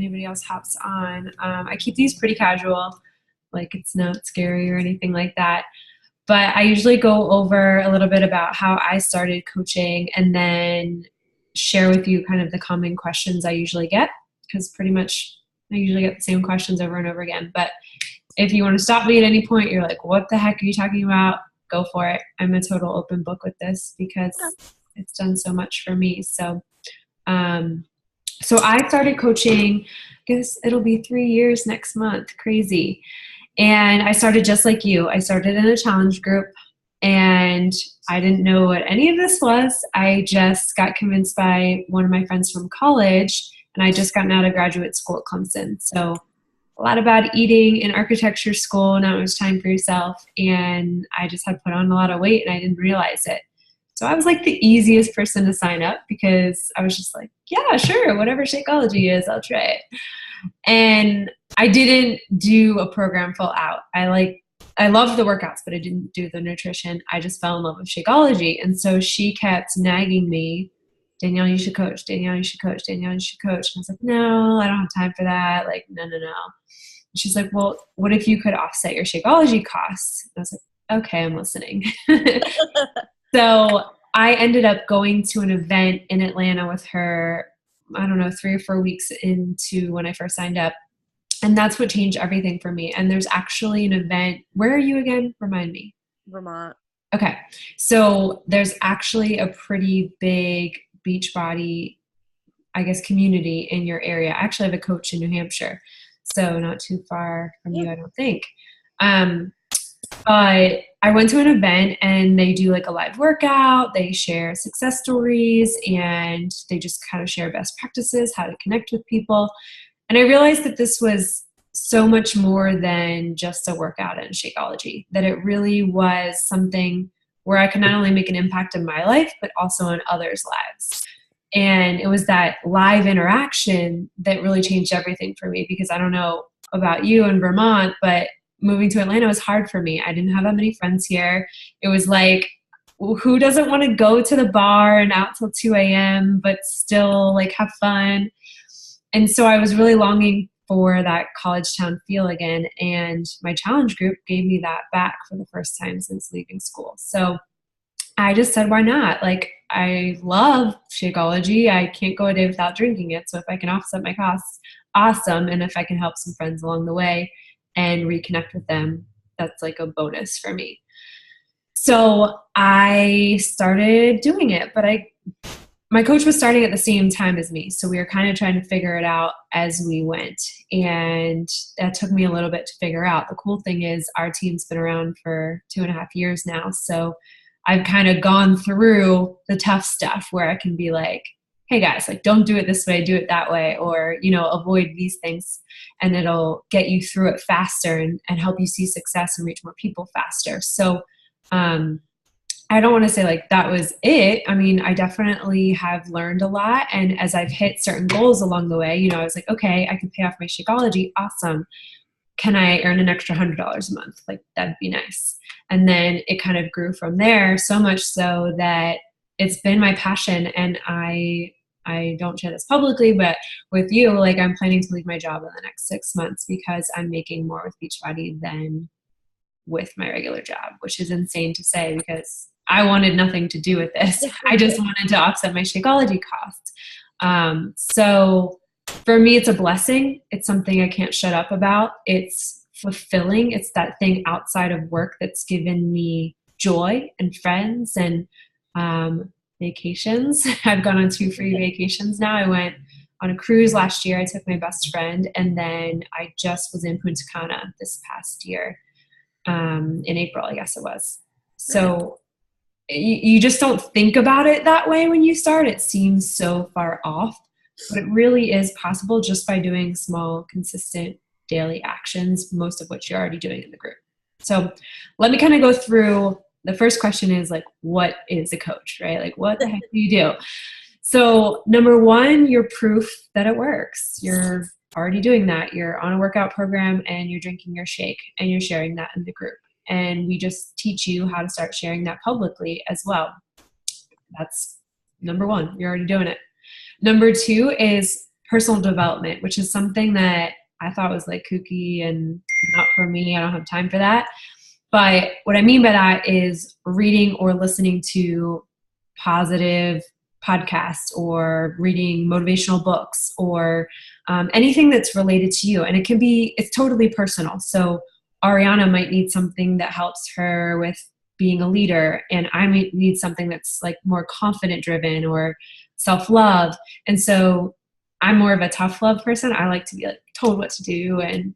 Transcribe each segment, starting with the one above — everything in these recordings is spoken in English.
anybody else hops on. I keep these pretty casual, like it's not scary or anything like that. But I usually go over a little bit about how I started coaching and then share with you kind of the common questions I usually get, because pretty much I usually get the same questions over and over again. But if you want to stop me at any point, you're like, what the heck are you talking about? Go for it. I'm a total open book with this because it's done so much for me. So I started coaching, I guess it'll be 3 years next month. Crazy. And I started just like you. I started in a challenge group and I didn't know what any of this was. I just got convinced by one of my friends from college, and I just gotten out of graduate school at Clemson. So a lot about eating in architecture school. Now it was time for yourself. And I just had put on a lot of weight and I didn't realize it. So I was like the easiest person to sign up because I was just like, yeah, sure, whatever Shakeology is, I'll try it. And I didn't do a program full out. I loved the workouts, but I didn't do the nutrition. I just fell in love with Shakeology. And so she kept nagging me, Danielle, you should coach. Danielle, you should coach. Danielle, you should coach. And I was like, no, I don't have time for that. Like, no. And she's like, well, what if you could offset your Shakeology costs? And I was like, okay, I'm listening. So I ended up going to an event in Atlanta with her, I don't know, 3 or 4 weeks into when I first signed up. And that's what changed everything for me. And there's actually an event. Where are you again? Remind me. Vermont. Okay. So there's actually a pretty big Beachbody, I guess, community in your area. I actually have a coach in New Hampshire, so not too far from you, I don't think. But I went to an event and they do like a live workout. They share success stories and they just kind of share best practices, how to connect with people. And I realized that this was so much more than just a workout and Shakeology, that it really was something where I could not only make an impact in my life, but also in others' lives. And it was that live interaction that really changed everything for me, because I don't know about you in Vermont, but moving to Atlanta was hard for me. I didn't have that many friends here. It was like, who doesn't want to go to the bar and out till 2 a.m., but still like have fun? And so I was really longing for that college town feel again. And my challenge group gave me that back for the first time since leaving school. So I just said, why not? Like, I love Shakeology. I can't go a day without drinking it. So if I can offset my costs, awesome. And if I can help some friends along the way and reconnect with them, that's like a bonus for me. So I started doing it, but my coach was starting at the same time as me. So we were kind of trying to figure it out as we went. And that took me a little bit to figure out. The cool thing is our team's been around for 2.5 years now. So I've kind of gone through the tough stuff where I can be like, hey guys, like, don't do it this way, do it that way, or, avoid these things, and it'll get you through it faster and help you see success and reach more people faster. So I don't want to say like that was it. I mean, I definitely have learned a lot. And as I've hit certain goals along the way, I was like, okay, I can pay off my Shakeology. Awesome. Can I earn an extra $100 a month? Like, that'd be nice. And then it kind of grew from there, so much so that it's been my passion. And I don't share this publicly, but with you, like, I'm planning to leave my job in the next 6 months because I'm making more with Beachbody than with my regular job, which is insane to say because I wanted nothing to do with this. I just wanted to offset my Shakeology costs. So for me, it's a blessing. It's something I can't shut up about. It's fulfilling. It's that thing outside of work that's given me joy and friends and vacations. I've gone on 2 free vacations now. I went on a cruise last year. I took my best friend, and then I just was in Punta Cana this past year, in April, I guess it was. So you just don't think about it that way when you start. It seems so far off, but it really is possible just by doing small, consistent daily actions, most of which you're already doing in the group. So let me kind of go through. The first question is like, what is a coach, right? Like, what the heck do you do? So number one, you're proof that it works. You're already doing that. You're on a workout program and you're drinking your shake and you're sharing that in the group. And we just teach you how to start sharing that publicly as well. That's number one. You're already doing it. Number two is personal development, which is something that I thought was like kooky and not for me. I don't have time for that. But what I mean by that is reading or listening to positive podcasts or reading motivational books or anything that's related to you. And it's totally personal. So Ariana might need something that helps her with being a leader, and I might need something that's like more confident driven or self-love. And so I'm more of a tough love person. I like to be like told what to do and,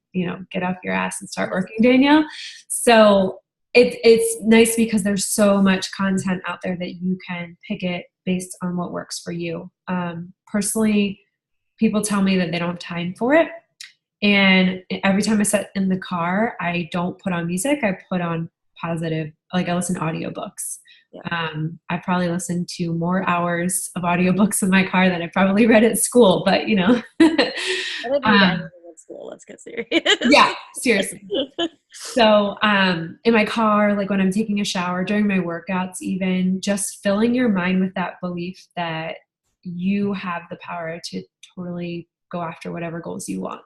get off your ass and start working, Danielle. So it's nice because there's so much content out there that you can pick it based on what works for you. Personally, people tell me that they don't have time for it. And every time I sit in the car, I don't put on music. I put on positive, like I listen to audiobooks. Yeah. I probably listen to more hours of audiobooks in my car than I probably read at school, but I didn't read anything at school. Let's get serious. Yeah, seriously. So in my car, like when I'm taking a shower, during my workouts, even just filling your mind with that belief that you have the power to totally go after whatever goals you want.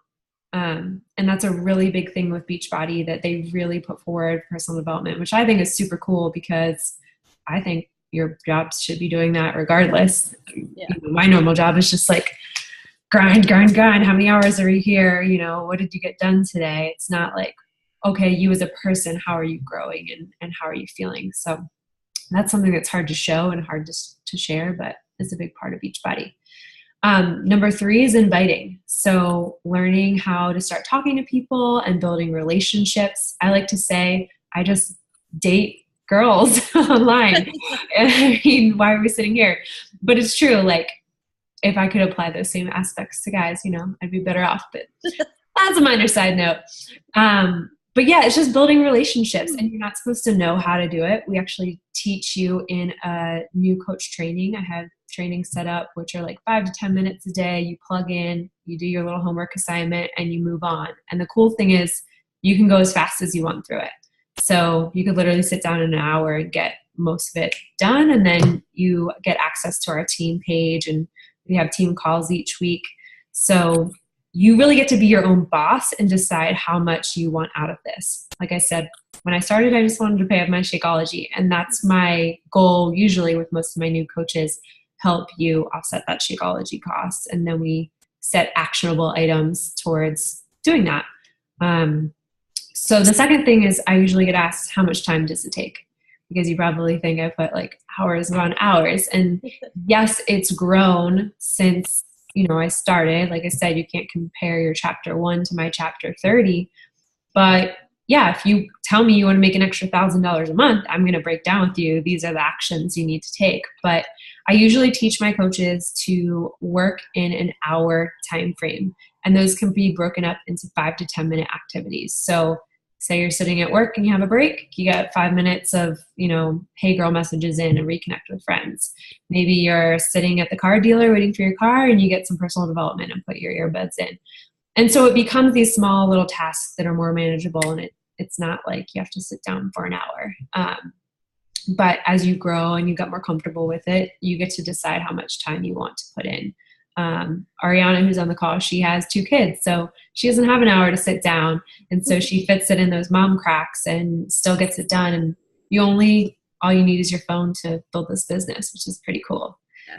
And that's a really big thing with Beachbody, that they really put forward personal development, which I think is super cool because I think your jobs should be doing that regardless. Yeah. My normal job is just like grind. How many hours are you here? What did you get done today? It's not like, okay, you as a person, how are you growing and how are you feeling? So that's something that's hard to show and hard to share, but it's a big part of Beachbody. Number 3 is inviting. So learning how to start talking to people and building relationships. I like to say I just date girls online. I mean, why are we sitting here? But it's true. Like if I could apply those same aspects to guys, I'd be better off, but that's a minor side note. But yeah, it's just building relationships, and you're not supposed to know how to do it. We actually teach you in a new coach training. I have training set up, which are like 5 to 10 minutes a day. You plug in, you do your little homework assignment, and you move on. And the cool thing is you can go as fast as you want through it. So you could literally sit down in an hour and get most of it done. And then you get access to our team page, and we have team calls each week. So you really get to be your own boss and decide how much you want out of this. Like I said, when I started, I just wanted to pay off my Shakeology. And that's my goal usually with most of my new coaches, help you offset that Shakeology cost. And then we set actionable items towards doing that. So the second thing is I usually get asked, how much time does it take? Because you probably think I put like hours on hours. And yes, it's grown since, I started. Like I said, you can't compare your chapter 1 to my chapter 30. But yeah, if you tell me you want to make an extra $1,000 a month, I'm going to break down with you. These are the actions you need to take. But I usually teach my coaches to work in an hour time frame. And those can be broken up into 5 to 10 minute activities. So say you're sitting at work and you have a break, you got 5 minutes of, hey girl messages in and reconnect with friends. Maybe you're sitting at the car dealer waiting for your car and you get some personal development and put your earbuds in. And so it becomes these small little tasks that are more manageable, and it's not like you have to sit down for an hour. But as you grow and you get more comfortable with it, you get to decide how much time you want to put in. Ariana, who's on the call, she has 2 kids, so she doesn't have an hour to sit down. And so she fits it in those mom cracks and still gets it done. And all you need is your phone to build this business, which is pretty cool. Yeah.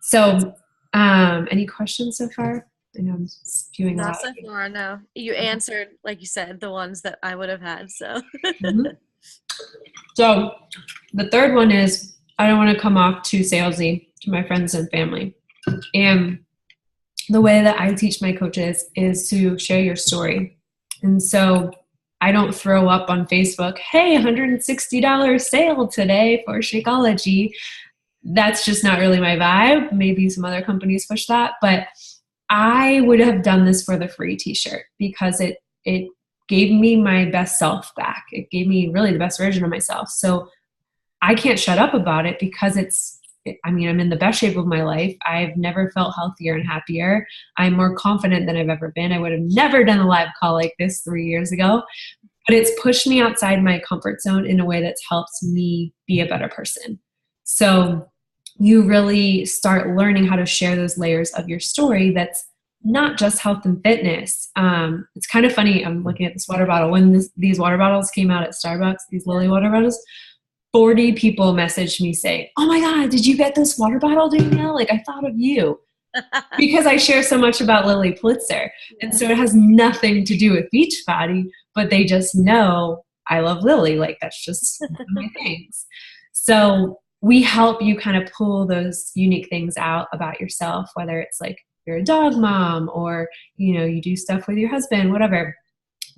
So, any questions so far? I know I'm spewing a lot. Not so far, no. You answered, like you said, the ones that I would have had, so. Mm-hmm. So the third one is, I don't want to come off too salesy to my friends and family. And the way that I teach my coaches is to share your story. And so I don't throw up on Facebook, hey, $160 sale today for Shakeology. That's just not really my vibe. Maybe some other companies push that, but I would have done this for the free t-shirt because it gave me my best self back. It gave me really the best version of myself. So I can't shut up about it because I'm in the best shape of my life. I've never felt healthier and happier. I'm more confident than I've ever been. I would have never done a live call like this 3 years ago, but it's pushed me outside my comfort zone in a way that's helped me be a better person. So you really start learning how to share those layers of your story that's not just health and fitness. It's kind of funny. I'm looking at this water bottle. When these water bottles came out at Starbucks, these Lily water bottles, 40 people messaged me saying, "Oh my God, did you get this water bottle, Danielle? Like, I thought of you." Because I share so much about Lily Pulitzer. And so it has nothing to do with Beachbody, but they just know I love Lily. Like, that's just one of my things. So we help you kind of pull those unique things out about yourself, whether it's like you're a dog mom or, you do stuff with your husband, whatever.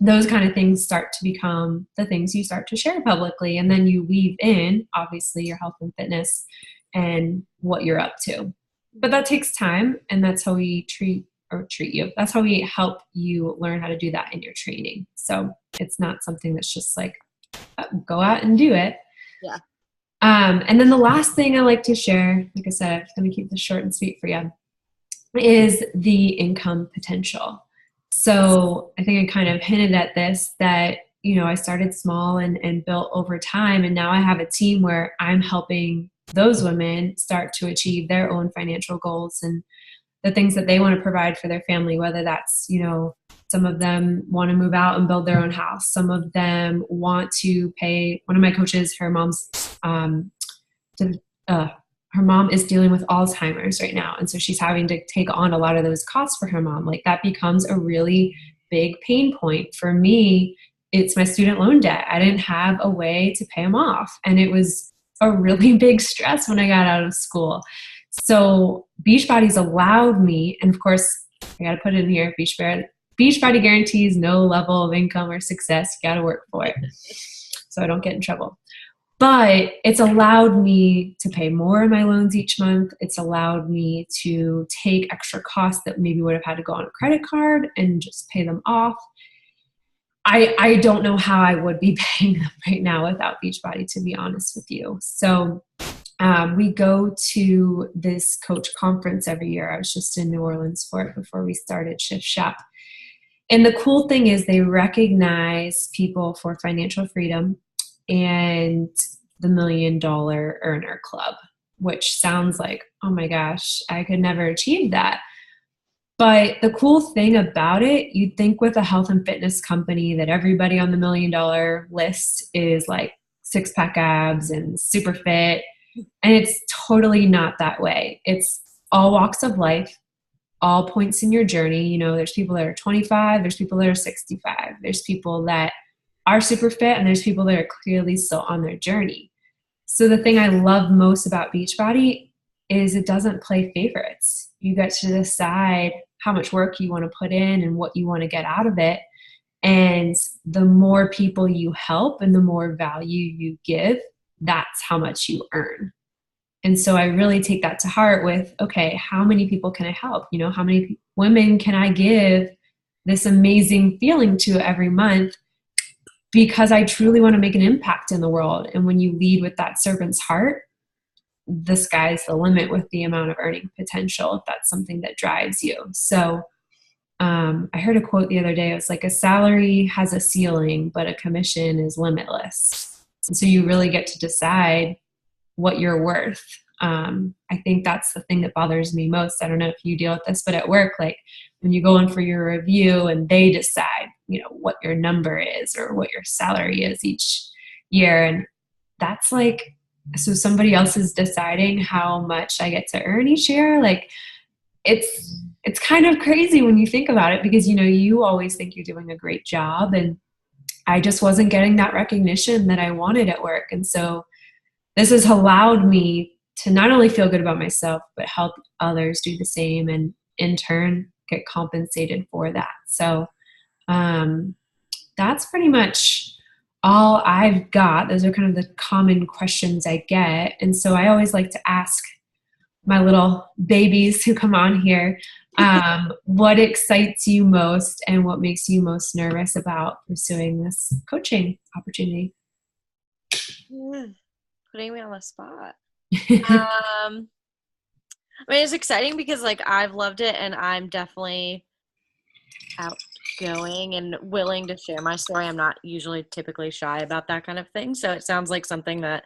Those kind of things start to become the things you start to share publicly. And then you weave in, obviously, your health and fitness and what you're up to. But that takes time, and that's how we treat you. That's how we help you learn how to do that in your training. So it's not something that's just like, go out and do it. Yeah. And then the last thing I like to share, like I said, I'm going to keep this short and sweet for you, is the income potential. So I think I kind of hinted at this, that, I started small and built over time. And now I have a team where I'm helping those women start to achieve their own financial goals and the things that they want to provide for their family, whether that's, some of them want to move out and build their own house. Some of them want to pay. One of my coaches, her mom's, her mom is dealing with Alzheimer's right now. And so she's having to take on a lot of those costs for her mom. Like, that becomes a really big pain point. For me, it's my student loan debt. I didn't have a way to pay them off. And it was a really big stress when I got out of school. So Beachbody's allowed me, and of course, I got to put it in here, Beachbody guarantees no level of income or success. You got to work for it so I don't get in trouble. But it's allowed me to pay more in my loans each month. It's allowed me to take extra costs that maybe would have had to go on a credit card and just pay them off. I don't know how I would be paying them right now without Beachbody, to be honest with you. So we go to this coach conference every year. I was just in New Orleans for it before we started Shift Shop. And the cool thing is they recognize people for financial freedom and the $1 Million Earner Club, which sounds like, oh my gosh, I could never achieve that. But the cool thing about it, you'd think with a health and fitness company that everybody on the $1 Million list is like 6-pack abs and super fit. And it's totally not that way. It's all walks of life, all points in your journey. There's people that are 25, there's people that are 65, there's people that are super fit, and there's people that are clearly still on their journey. So the thing I love most about Beachbody is it doesn't play favorites. You get to decide how much work you want to put in and what you want to get out of it. And the more people you help and the more value you give, that's how much you earn. And so I really take that to heart with, okay, how many people can I help? How many women can I give this amazing feeling to every month? Because I truly want to make an impact in the world. And when you lead with that servant's heart, the sky's the limit with the amount of earning potential, if that's something that drives you. So I heard a quote the other day. It was like, a salary has a ceiling, but a commission is limitless. And so you really get to decide what you're worth. I think that's the thing that bothers me most. I don't know if you deal with this, but at work, like when you go in for your review and they decide, what your number is or what your salary is each year. And that's like, so somebody else is deciding how much I get to earn each year. Like it's kind of crazy when you think about it, because, you always think you're doing a great job, and I just wasn't getting that recognition that I wanted at work. And so this has allowed me to not only feel good about myself, but help others do the same, and in turn get compensated for that. So that's pretty much all I've got. Those are kind of the common questions I get. And so I always like to ask my little babies who come on here, what excites you most and what makes you most nervous about pursuing this coaching opportunity? Putting me on the spot. It's exciting because I've loved it, and I'm definitely outgoing and willing to share my story. I'm not usually typically shy about that kind of thing. So it sounds like something that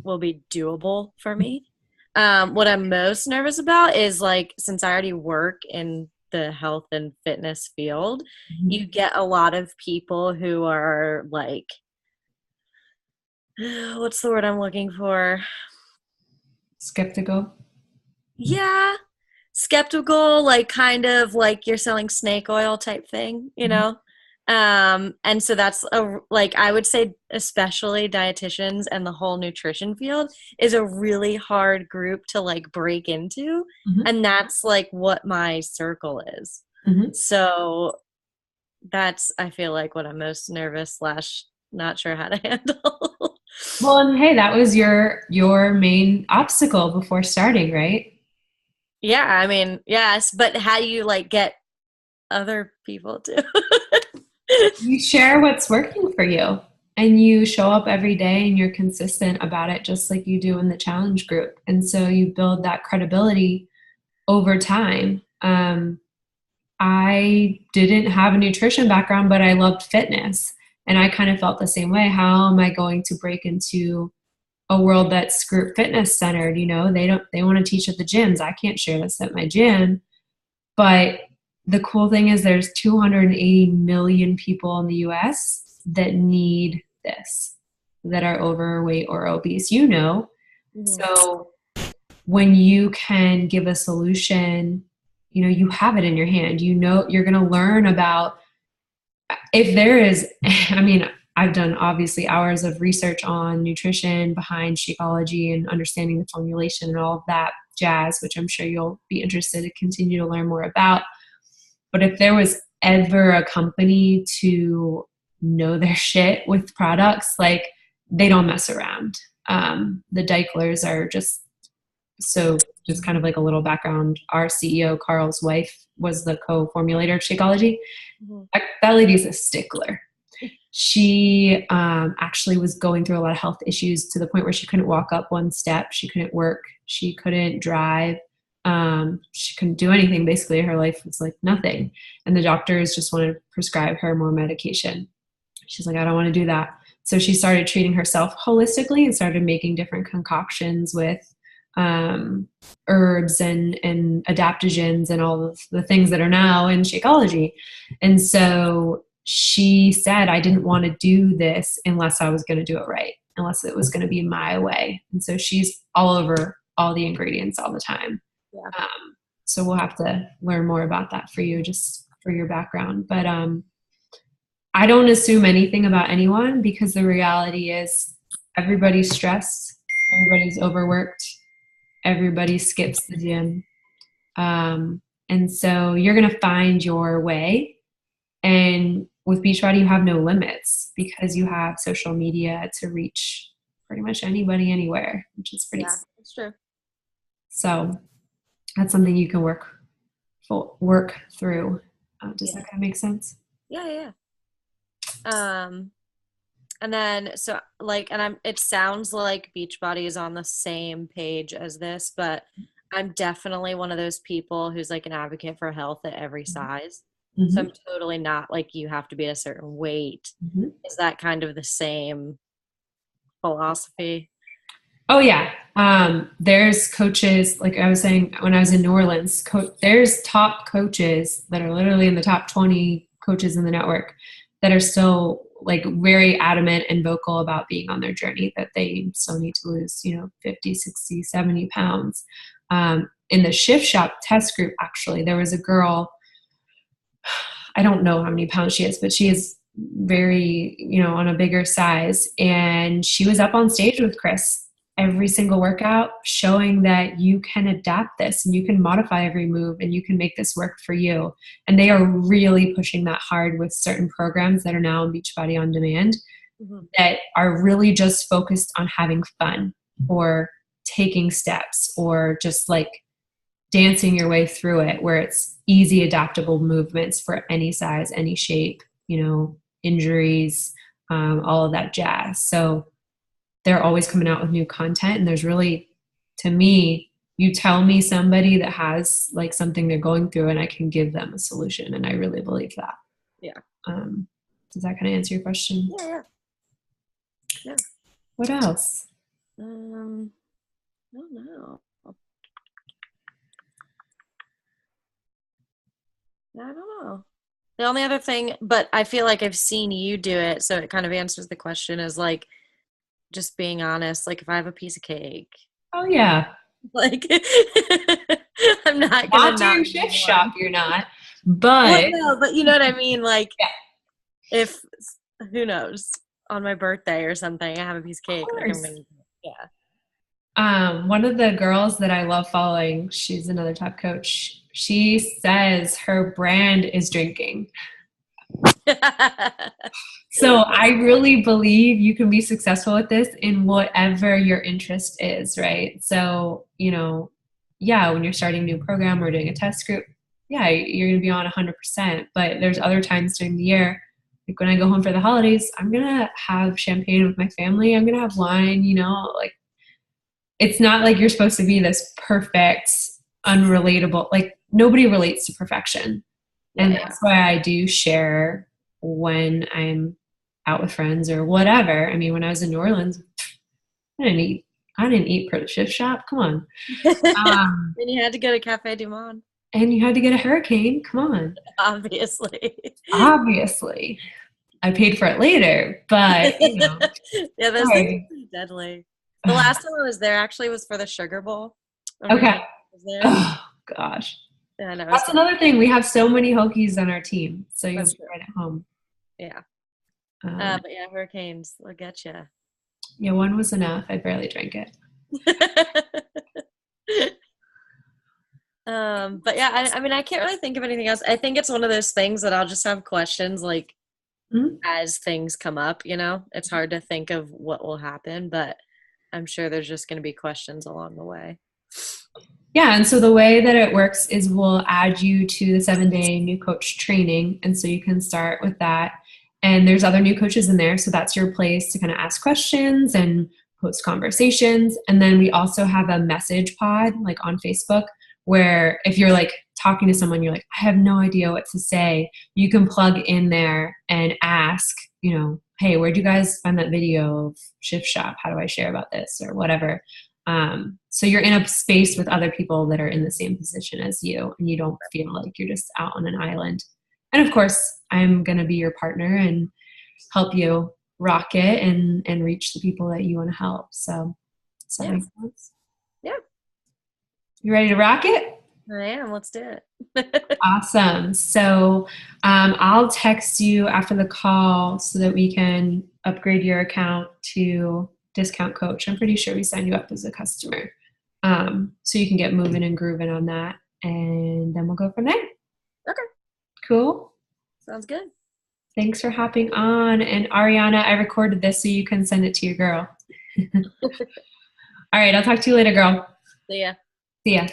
will be doable for me. What I'm most nervous about is since I already work in the health and fitness field, Mhm. you get a lot of people who are like, what's the word I'm looking for? Skeptical. Yeah, skeptical, like kind of like you're selling snake oil type thing, you Mhm. know? And so that's a like I would say especially dietitians and the whole nutrition field is a really hard group to like break into. Mhm. And that's like what my circle is. Mhm. So that's I feel like what I'm most nervous slash not sure how to handle. Well, and hey, that was your main obstacle before starting, right? Yeah, I mean, yes, but how do you like get other people to? You share what's working for you and you show up every day and you're consistent about it, just like you do in the challenge group. And so you build that credibility over time. I didn't have a nutrition background, but I loved fitness. And I kind of felt the same way. How am I going to break into a world that's group fitness centered? You know, they want to teach at the gyms. I can't share this at my gym. But the cool thing is there's 280 million people in the US that need this, that are overweight or obese, you know. Mhm. So when you can give a solution, you know, you have it in your hand. You know, you're going to learn about if there is, I mean, I've done obviously hours of research on nutrition behind Shakeology and understanding the formulation and all of that jazz, which I'm sure you'll be interested to continue to learn more about. But if there was ever a company to know their shit with products, like they don't mess around. The Deichlers are just so just kind of like a little background. Our CEO, Carl's wife, was the co-formulator of Shakeology. Mhm. That lady's a stickler. She actually was going through a lot of health issues to the point where she couldn't walk up one step. She couldn't work. She couldn't drive. She couldn't do anything. Basically, her life was like nothing. And the doctors just wanted to prescribe her more medication. She's like, I don't want to do that. So she started treating herself holistically and started making different concoctions with um, herbs and adaptogens and all of the things that are now in Shakeology. And so she said, I didn't want to do this unless I was going to do it right, unless it was going to be my way. And so she's all over all the ingredients all the time. Yeah. So we'll have to learn more about that for you, just for your background. But I don't assume anything about anyone because the reality is everybody's stressed, everybody's overworked, everybody skips the gym. And so you're going to find your way. And with Beachbody, you have no limits because you have social media to reach pretty much anybody anywhere, which is pretty Yeah, cool. that's true. So that's something you can work through. Does Yeah. that kind of make sense? Yeah, yeah. Um, and then so like, and it sounds like Beachbody is on the same page as this, but I'm definitely one of those people who's like an advocate for health at every size. So Mm-hmm. I'm totally not like you have to be at a certain weight. Mm-hmm. Is that kind of the same philosophy? Oh yeah. There's coaches, like I was saying when I was in New Orleans, there's top coaches that are literally in the top 20 coaches in the network that are still like very adamant and vocal about being on their journey, that they still need to lose, you know, 50, 60, 70 pounds. In the Shift Shop test group, actually, there was a girl, I don't know how many pounds she is, but she is very, you know, on a bigger size. And she was up on stage with Chris every single workout, showing that you can adapt this and you can modify every move and you can make this work for you. And they are really pushing that hard with certain programs that are now on Beachbody On Demand Mhm. that are really just focused on having fun or taking steps or just like dancing your way through it, where it's easy, adaptable movements for any size, any shape, you know, injuries, all of that jazz. So they're always coming out with new content. And there's really, to me, you tell me somebody that has like something they're going through and I can give them a solution. And I really believe that. Yeah. Um, does that kind of answer your question? Yeah, yeah. Yeah. What else? I don't know. I don't know. The only other thing, but I feel like I've seen you do it, so it kind of answers the question, is like just being honest. Like if I have a piece of cake, Oh yeah. like I'm not gonna Not not during give shift shop, one. you're not. Well, But no, but you know what I mean? Like yeah, if who knows, on my birthday or something, I have a piece of of cake, like I'm course. gonna yeah. One of the girls that I love following, she's another top coach. She says her brand is drinking. So I really believe you can be successful with this in whatever your interest is, right? So, yeah, when you're starting a new program or doing a test group, yeah, you're going to be on 100%. But there's other times during the year, like when I go home for the holidays, I'm going to have champagne with my family. I'm going to have wine, like it's not like you're supposed to be this perfect, unrelatable, like nobody relates to perfection. Yeah, And yeah. that's why I do share when I'm out with friends or whatever. I mean, when I was in New Orleans, I didn't eat. I didn't eat for the shift shop. Come on. Um, And you had to go to Cafe Du Monde, and you had to get a hurricane. Come on. obviously. Obviously, I paid for it later, but Yeah, those things are sorry. pretty deadly. The last time I was there actually was for the Sugar Bowl. Remember Okay. when I was there? Oh gosh, Yeah, no, it was that's fun. another thing. We have so many Hokies on our team, so you'll That's be true. right at home. Yeah. Um, But yeah, hurricanes, they'll get you. yeah, one was enough. I barely drank it. But yeah, I mean, I can't really think of anything else. I think it's one of those things that I'll just have questions like Mhm. as things come up, you know? It's hard to think of what will happen, but I'm sure there's just going to be questions along the way. Yeah, and so the way that it works is we'll add you to the 7-day new coach training. And so you can start with that. And there's other new coaches in there. So that's your place to kind of ask questions and host conversations. And then we also have a message pod like on Facebook where if you're like talking to someone, you're like, I have no idea what to say, you can plug in there and ask, hey, where'd you guys find that video of Shift Shop? How do I share about this or whatever? So you're in a space with other people that are in the same position as you, and you don't feel like you're just out on an island. And of course, I'm going to be your partner and help you rock it and reach the people that you want to help. So, does that Yeah. make sense? Yeah. You ready to rock it? I am. Let's do it. Awesome. So, I'll text you after the call so that we can upgrade your account to discount coach. I'm pretty sure we signed you up as a customer. So you can get moving and grooving on that. And then we'll go from there. Okay. Cool. Sounds good. Thanks for hopping on. And Ariana, I recorded this so you can send it to your girl. All right. I'll talk to you later, girl. See ya. See ya.